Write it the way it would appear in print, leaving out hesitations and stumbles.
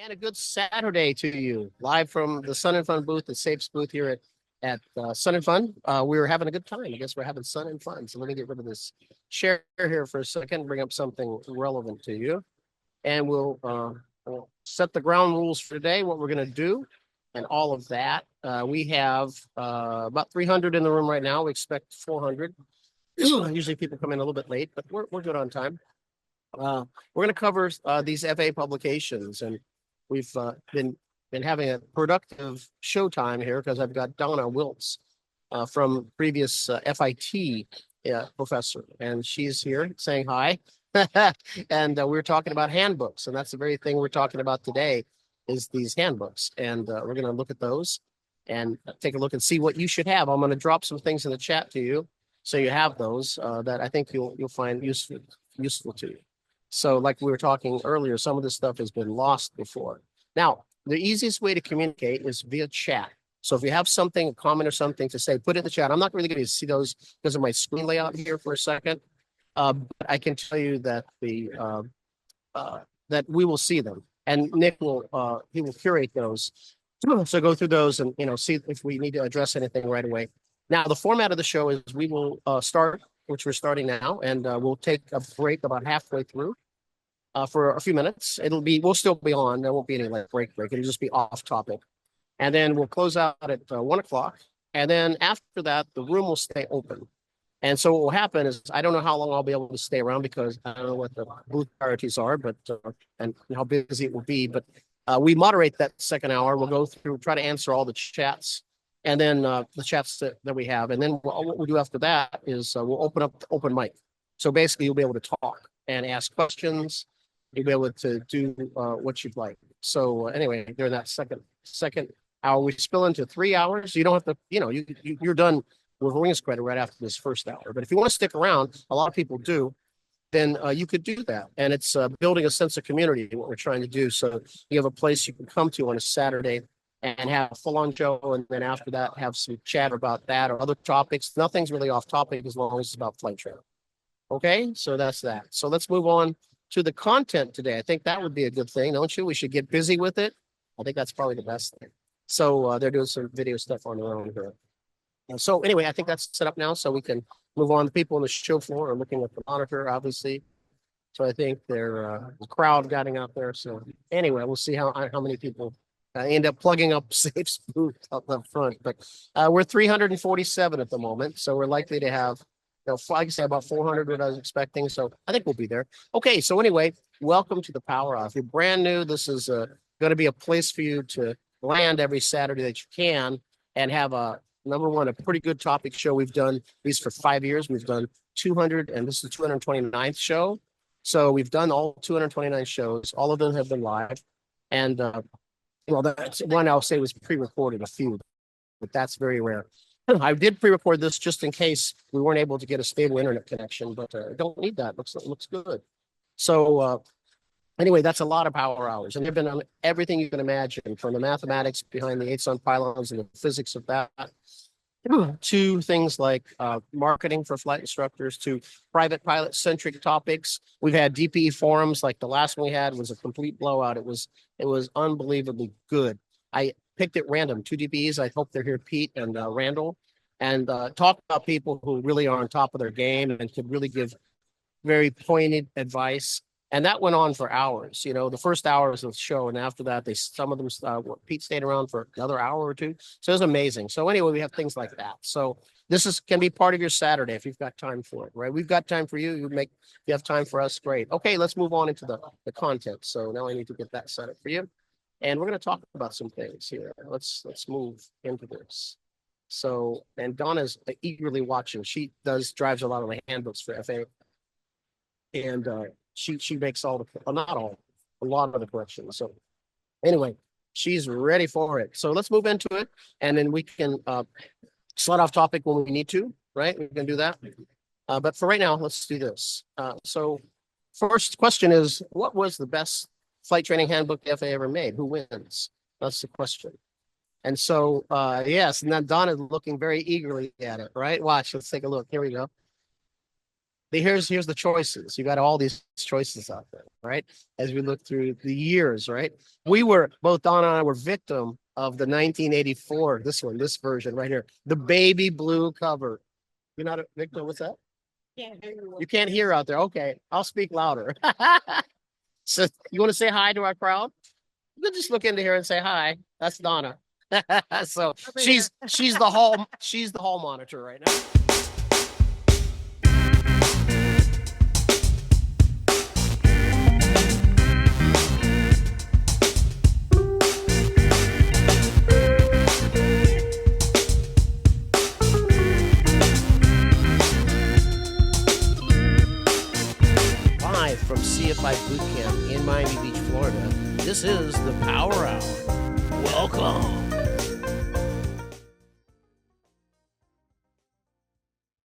And a good Saturday to you, live from the Sun and Fun booth, the Safes booth here at Sun and Fun. We were having a good time. I guess we're having sun and fun. So let me get rid of this share here for a second, bring up something relevant to you, and we'll set the ground rules for today, what we're going to do, and all of that. We have about 300 in the room right now. We expect 400. Usually people come in a little bit late, but we're good on time. We're going to cover these FAA publications, and we've been having a productive showtime here because I've got Donna Wiltz from previous FIT professor, and she's here saying hi. And we're talking about handbooks, and that's the very thing we're talking about today is these handbooks, and we're going to look at those and take a look and see what you should have. I'm going to drop some things in the chat to you so you have those that I think you'll find useful to you. So like we were talking earlier, some of this stuff has been lost before. Now, the easiest way to communicate is via chat. So if you have something, a comment or something to say, put it in the chat. I'm not really going to see those because of my screen layout here for a second. But I can tell you that that we will see them. And Nick will he will curate those. So go through those and see if we need to address anything right away. Now, the format of the show is we will start, which we're starting now, and we'll take a break about halfway through for a few minutes. We'll still be on. There won't be any like break. It'll just be off topic. And then we'll close out at 1 o'clock. And then after that, the room will stay open. And so what will happen is I don't know how long I'll be able to stay around because I don't know what the booth priorities are, but and how busy it will be. But we moderate that second hour. We'll go through, try to answer all the chats, and then the chats that we have. And then what we'll do after that is we'll open up the open mic. So basically, you'll be able to talk and ask questions. You'll be able to do what you'd like. So anyway, during that second hour, we spill into 3 hours. You don't have to, you're done with wings credit right after this first hour. But if you want to stick around, a lot of people do, then you could do that. And it's building a sense of community, what we're trying to do. So you have a place you can come to on a Saturday and have a full-on show, and then after that, have some chat about that or other topics. Nothing's really off topic as long as it's about flight training. Okay, so that's that. So let's move on to the content today. I think that would be a good thing, don't you? We should get busy with it. I think that's probably the best thing. So they're doing some video stuff on their own here. And so anyway, I think that's set up now so we can move on. The people on the show floor are looking at the monitor, obviously. So I think they're the crowd getting out there. So anyway, we'll see how many people end up plugging up Safe's booth up front. But we're 347 at the moment. So we're likely to have, like I say, about 400 what I was expecting. So I think we'll be there. Okay, so anyway, welcome to the Power Hour. If you're brand new, this is going to be a place for you to land every Saturday that you can and have number one, a pretty good topic show. We've done these for 5 years. We've done 200, and this is the 229th show. So we've done all 229 shows. All of them have been live. And, that's one I'll say was pre-recorded, a few, but that's very rare. I did pre-record this just in case we weren't able to get a stable internet connection, but I don't need that. Looks good. So anyway, that's a lot of power hours, and they've been on everything you can imagine, from the mathematics behind the 8-sun pylons and the physics of that, to things like marketing for flight instructors, to private pilot-centric topics. We've had DPE forums, like the last one we had was a complete blowout. It was unbelievably good. I picked at random 2 DPEs. I hope they're here, Pete and Randall, and talk about people who really are on top of their game and could really give very pointed advice. And that went on for hours. The first hour was of the show, and after that, some of them, Pete stayed around for another hour or two. So it was amazing. So anyway, we have things like that. So this can be part of your Saturday if you've got time for it, right? We've got time for you. You have time for us, great. Okay, let's move on into the content. So now I need to get that set up for you, and we're going to talk about some things here. Let's move into this. So, and Donna's eagerly watching. She drives a lot of the handbooks for FAA, and she makes a lot of the corrections. So anyway, she's ready for it. So let's move into it, and then we can slide off topic when we need to, right? We can do that. But for right now, let's do this. So first question is, what was the best flight training handbook the FAA ever made? Who wins? That's the question. And so, yes, and then Donna's looking very eagerly at it, right? Watch, let's take a look. Here we go. Here's the choices. You got all these choices out there, right? As we look through the years, right? We were both Donna and I were victim of the 1984. This version right here, the baby blue cover. You're not a victim. What's that? Yeah. You can't hear out there. Okay, I'll speak louder. So you want to say hi to our crowd? You can just look into here and say hi. That's Donna. So she's the hall monitor right now. Live from CFI Boot Camp in Miami Beach, Florida. This is the Power Hour.